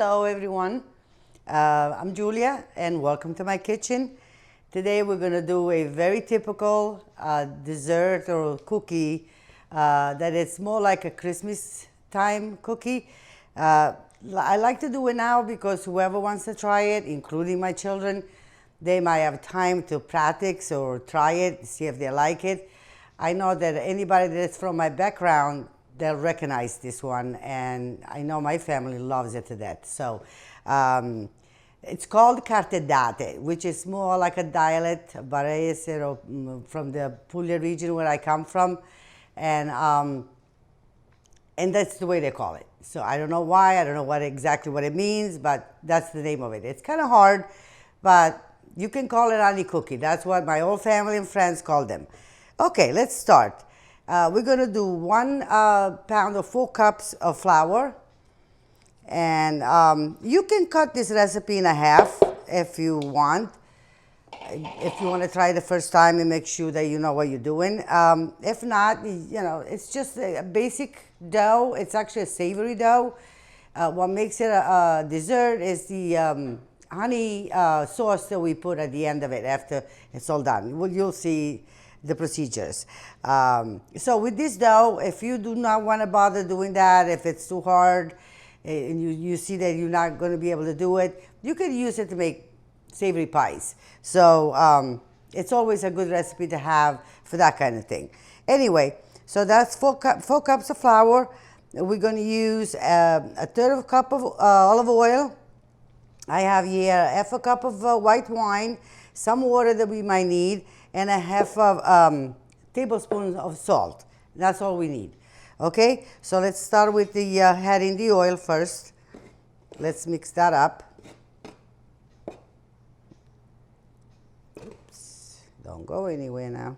Hello everyone, I'm Julia and welcome to my kitchen. Today we're going to do a very typical dessert or cookie that is more like a Christmas time cookie. I like to do it now because whoever wants to try it, including my children, they might have time to practice or try it, see if they like it. I know that anybody that's from my background, they'll recognize this one, and I know my family loves it to death. So it's called carte date, which is more like a dialect, Barese, or from the Puglia region where I come from, and that's the way they call it. So I don't know why, I don't know exactly what it means, but that's the name of it. It's kind of hard, but you can call it any cookie. That's what my whole family and friends call them. Okay, let's start. We're going to do 1 pound or 4 cups of flour. And you can cut this recipe in half if you want. If you want to try the first time and make sure that you know what you're doing. If not, it's just a basic dough. It's actually a savory dough. What makes it a dessert is the honey sauce that we put at the end of it after it's all done. Well, you'll see the procedures. So with this dough, if you do not want to bother doing that, if it's too hard and you see that you're not going to be able to do it, you can use it to make savory pies. So it's always a good recipe to have for that kind of thing. Anyway, so that's 4 cups of flour. We're going to use a third of a cup of olive oil. I have here half a cup of white wine, some water that we might need, and a half of tablespoon of salt. That's all we need. Okay, so let's start with the adding the oil first. Let's mix that up. Oops, don't go anywhere now.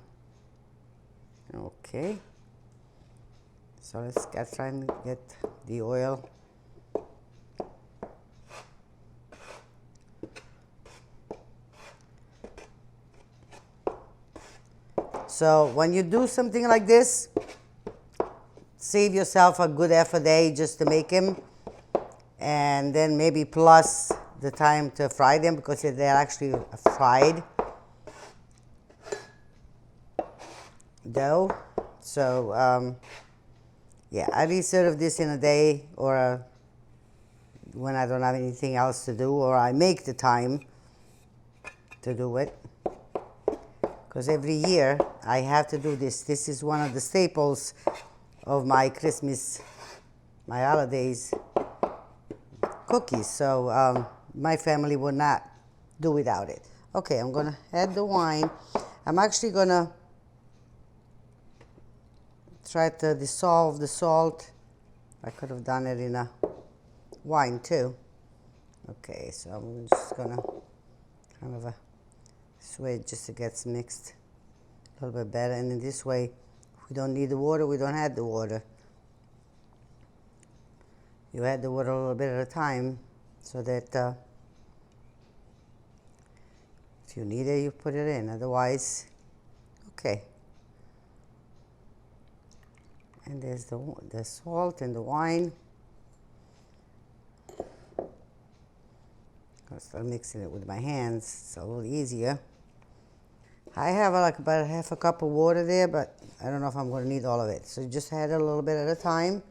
Okay, so let's try and get the oil. So when you do something like this, save yourself a good half a day just to make them, and then maybe plus the time to fry them because they're actually fried dough. So yeah, I least serve this in a day or when I don't have anything else to do, or I make the time to do it. Because every year I have to do this. This is one of the staples of my Christmas, my holidays cookies. So my family would not do without it. Okay, I'm gonna add the wine. I'm actually gonna try to dissolve the salt. I could have done it in a wine too. Okay, so I'm just gonna kind of sway just to get mixed a little bit better, and in this way, if we don't need the water, we don't add the water. You add the water a little bit at a time, so that if you need it, you put it in. Otherwise, okay. And there's the salt and the wine. I'll start mixing it with my hands. It's a little easier. I have like about half a cup of water there, but I don't know if I'm going to need all of it. So just add it a little bit at a time.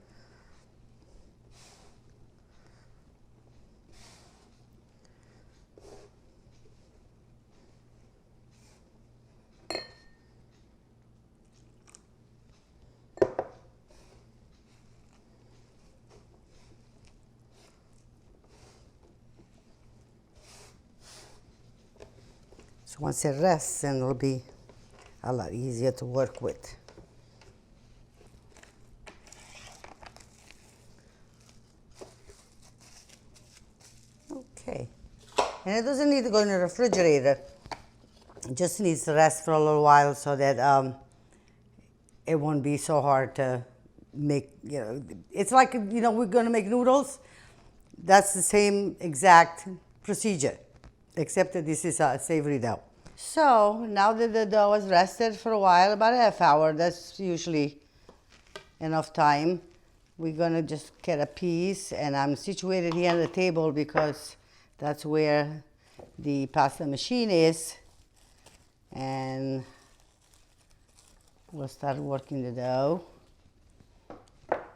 So once it rests, then it'll be a lot easier to work with. Okay, and it doesn't need to go in the refrigerator. It just needs to rest for a little while so that it won't be so hard to make. It's like, we're going to make noodles. That's the same exact procedure, except that this is a savory dough. So now that the dough has rested for a while, about a half hour, that's usually enough time. we're gonna just get a piece, and I'm situated here on the table because that's where the pasta machine is, and we'll start working the dough,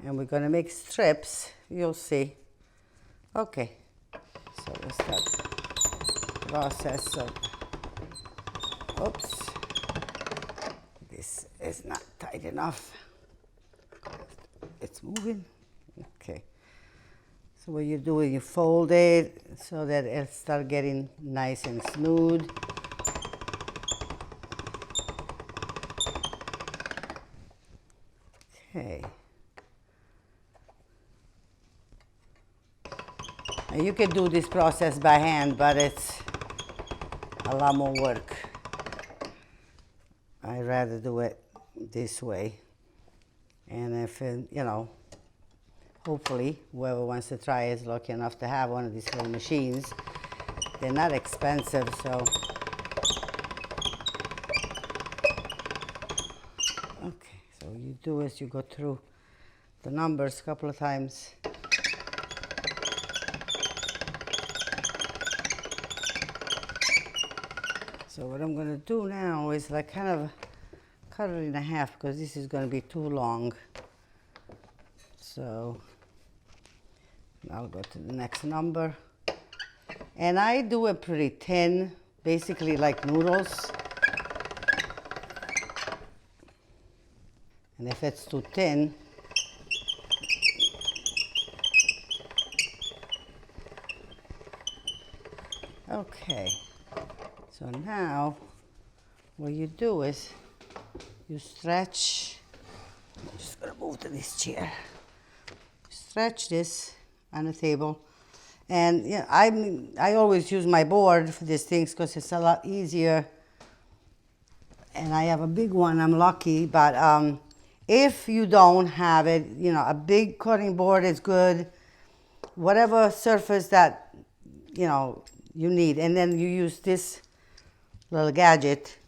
and we're gonna make strips, you'll see. Okay, so we'll start the process of, oops, this is not tight enough. It's moving. Okay. So what you do is you fold it so that it'll start getting nice and smooth. Okay. And you can do this process by hand, but it's a lot more work. I'd rather do it this way. And if, you know, hopefully whoever wants to try is lucky enough to have one of these little machines. They're not expensive, so. Okay, so what you do is you go through the numbers a couple of times. So what I'm gonna do now is like kind of cut it in half because this is gonna be too long. So I'll go to the next number. And I do it pretty thin, basically like noodles. And if it's too thin, okay. So now what you do is you stretch. I'm just gonna move to this chair. Stretch this on the table, and yeah, I always use my board for these things because it's a lot easier. And I have a big one. I'm lucky, but if you don't have it, you know, a big cutting board is good. Whatever surface that you know you need, and then you use this little gadget.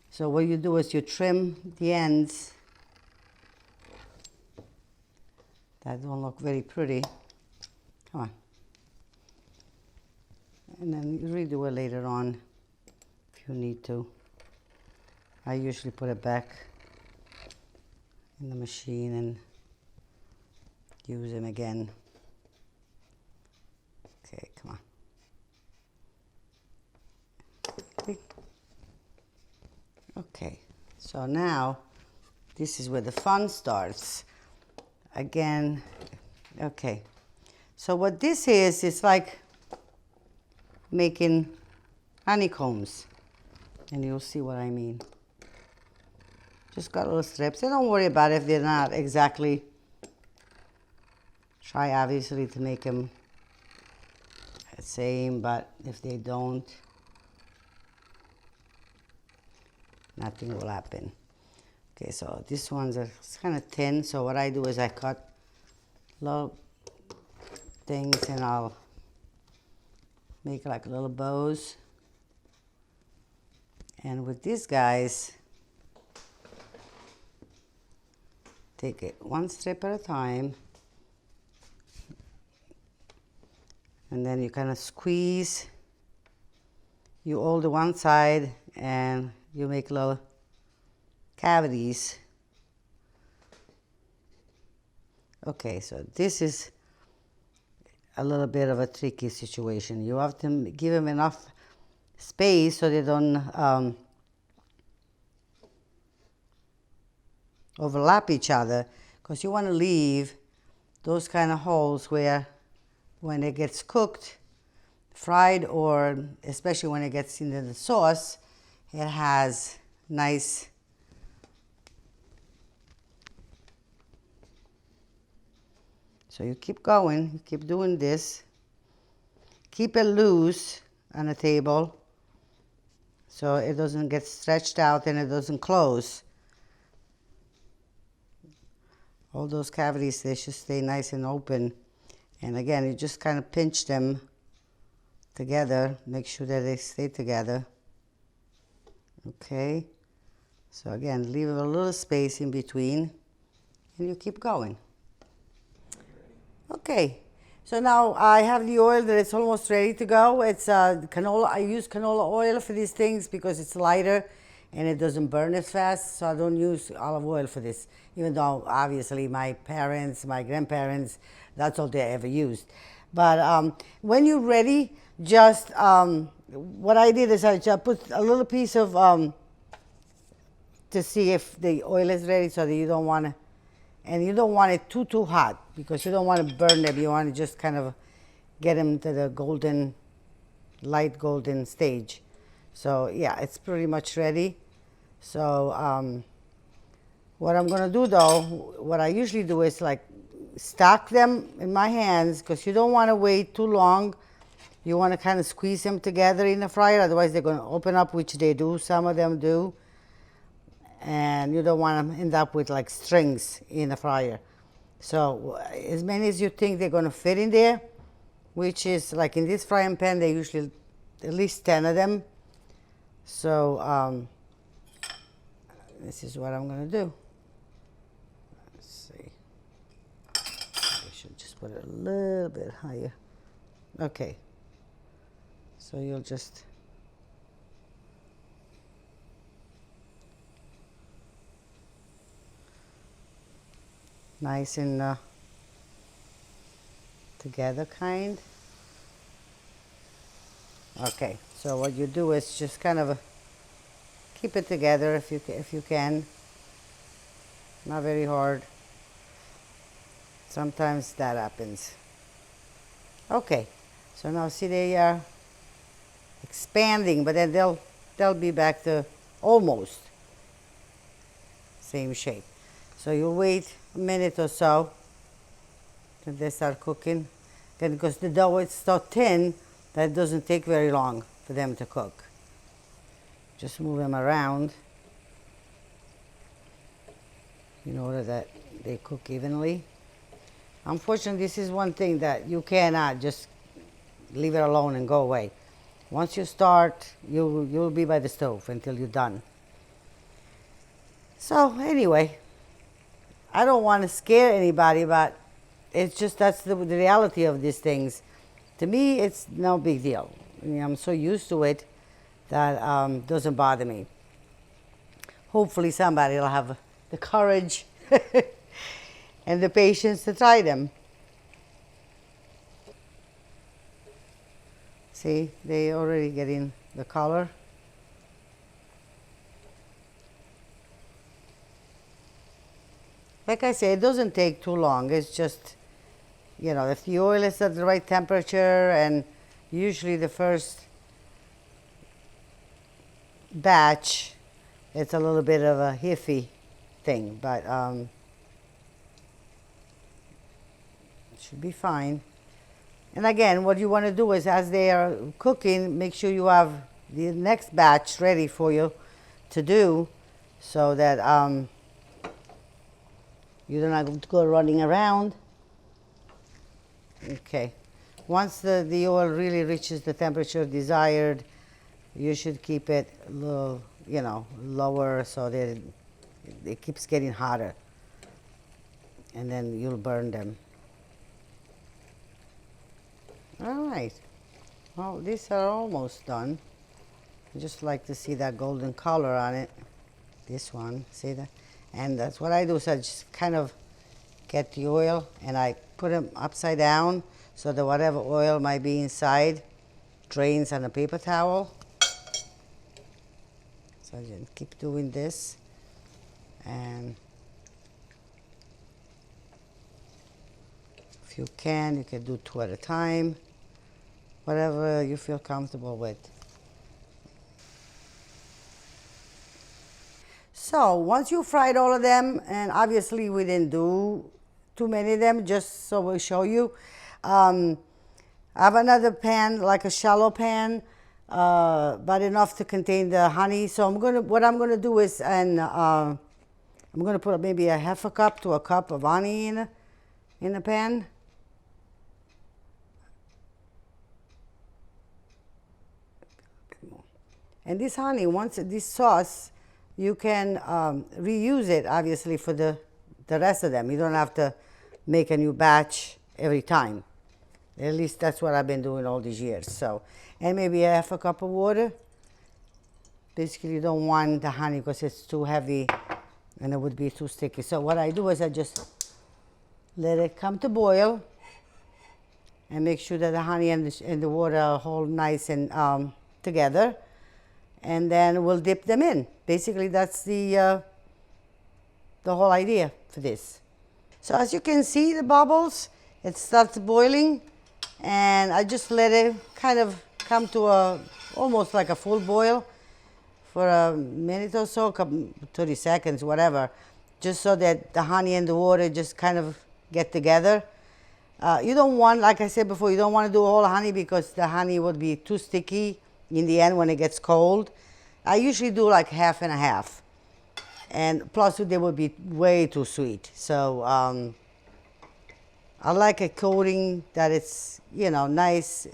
So what you do is you trim the ends. That don't look very pretty. Come on. And then you redo it later on if you need to. I usually put it back in the machine and use them again. Okay, come on. Okay, so now this is where the fun starts. Again, okay. So what this is, it's like making honeycombs. And you'll see what I mean. Just got little strips. And don't worry about it if they're not exactly. Try obviously to make them the same, but if they don't, nothing will happen. Okay, so this one's kind of thin, so what I do is I cut little things and I'll make like little bows. And with these guys, take it one strip at a time, and then you kind of squeeze. You hold the one side and you make little cavities. Okay, so this is a little bit of a tricky situation. You have to give them enough space so they don't overlap each other, because you want to leave those kind of holes where when it gets cooked, fried, or especially when it gets into the sauce, it has nice So you keep going, you keep doing this. Keep it loose on the table so it doesn't get stretched out and it doesn't close. All those cavities, they should stay nice and open. And again, you just kind of pinch them together, make sure that they stay together. Okay, so again, leave a little space in between and you keep going. Okay, so now I have the oil that it's almost ready to go. It's canola. I use canola oil for these things because it's lighter and it doesn't burn as fast. So I don't use olive oil for this, even though obviously my parents, my grandparents, that's all they ever used. But when you're ready, just what I did is I just put a little piece of to see if the oil is ready, so that you don't want to, and you don't want it too hot because you don't want to burn them. You want to just kind of get them to the golden, light golden stage. So yeah, it's pretty much ready. So what I'm gonna do though, what I usually do is like stack them in my hands because you don't want to wait too long. You want to kind of squeeze them together in the fryer, otherwise they're going to open up, which they do, some of them do. And you don't want to end up with like strings in the fryer. So as many as you think they're going to fit in there, which is like in this frying pan, they usually at least 10 of them. So this is what I'm going to do. Let's see. I should just put it a little bit higher. Okay. So you'll just nice and together kind. Okay, so what you do is just kind of keep it together if you can. Not very hard. Sometimes that happens. Okay, so now see they are expanding, but then they'll be back to almost same shape. So you wait a minute or so till they start cooking. Then because the dough is so thin that it doesn't take very long for them to cook. Just move them around in order that they cook evenly. Unfortunately, this is one thing that you cannot just leave it alone and go away. Once you start, you'll be by the stove until you're done. So anyway, I don't want to scare anybody, but it's just that's the reality of these things. To me, it's no big deal. I mean, I'm so used to it that doesn't bother me. Hopefully somebody will have the courage and the patience to try them. See, they already getting the color. Like I say, it doesn't take too long. It's just, you know, if the oil is at the right temperature, and usually the first batch, it's a little bit of a iffy thing, but it should be fine. And again, what you want to do is as they are cooking, make sure you have the next batch ready for you to do so that you don't have to go running around. Okay. Once the oil really reaches the temperature desired, you should keep it a little, you know, lower so that it keeps getting hotter. And then you'll burn them. All right. Well, these are almost done. I just like to see that golden color on it. This one, see that? And that's what I do. So I just kind of get the oil and I put them upside down so that whatever oil might be inside drains on a paper towel. So I just keep doing this. And if you can do 2 at a time. Whatever you feel comfortable with. So once you fried all of them, and obviously we didn't do too many of them, just so we'll show you. I have another pan, like a shallow pan, but enough to contain the honey. So what I'm gonna do is, and I'm gonna put maybe a half a cup to a cup of honey in the pan. And this honey, once this sauce, you can reuse it obviously for the rest of them. You don't have to make a new batch every time. At least that's what I've been doing all these years. So, and maybe half a cup of water. Basically, you don't want the honey because it's too heavy and it would be too sticky. So what I do is I just let it come to boil and make sure that the honey and the water are all nice and together. And then we'll dip them in. Basically, that's the whole idea for this. So as you can see, the bubbles, it starts boiling, and I just let it kind of come to almost like a full boil for a minute or so, 30 seconds, whatever, just so that the honey and the water just kind of get together. You don't want, like I said before, you don't want to do all honey because the honey would be too sticky in the end when it gets cold. I usually do like half and a half. And plus they would be way too sweet. So I like a coating that it's, you know, nice,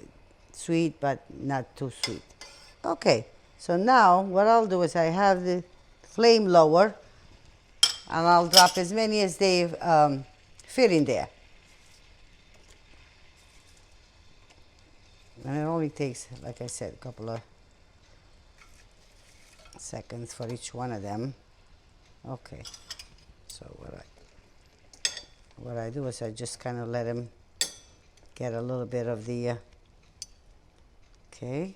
sweet, but not too sweet. Okay, so now what I'll do is I have the flame lower, and I'll drop as many as they fit in there. And it only takes, like I said, a couple of seconds for each one of them. Okay, so what I do is I just kind of let them get a little bit of the, okay,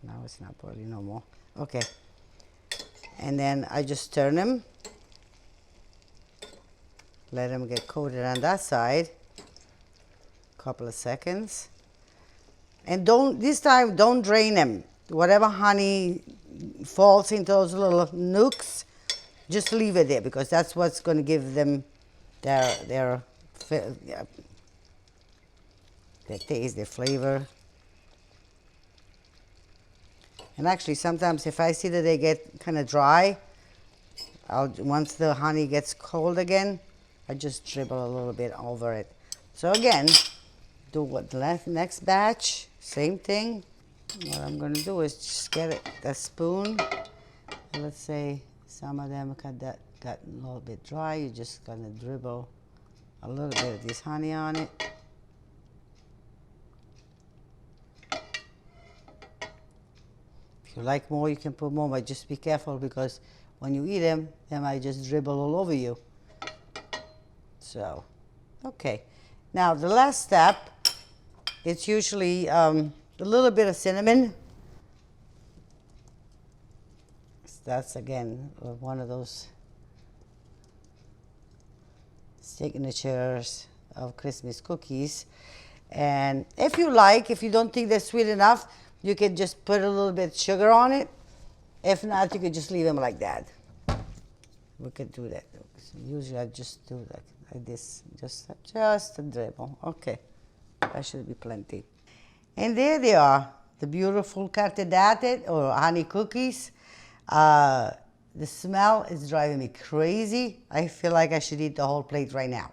now it's not boiling no more, okay, and then I just turn them, let them get coated on that side, couple of seconds, and this time don't drain them. Whatever honey falls into those little nooks, just leave it there because that's what's going to give them their taste, their flavor. And actually, sometimes if I see that they get kind of dry, once the honey gets cold again, I just dribble a little bit over it. So again, do what the next batch, same thing. What I'm going to do is just get the spoon. Let's say some of them got a little bit dry. You're just going to dribble a little bit of this honey on it. If you like more, you can put more, but just be careful because when you eat them, they might just dribble all over you. So, okay. Now the last step, it's usually a little bit of cinnamon. That's again one of those signatures of Christmas cookies. And if you like, if you don't think they're sweet enough, you can just put a little bit of sugar on it. If not, you could just leave them like that. We could do that. So usually I just do that like this, just a dribble. Okay, that should be plenty. And there they are, the beautiful carte date or honey cookies. The smell is driving me crazy. I feel like I should eat the whole plate right now.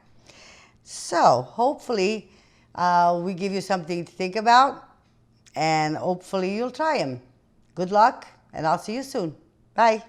So hopefully we give you something to think about, and hopefully you'll try them. Good luck, and I'll see you soon. Bye.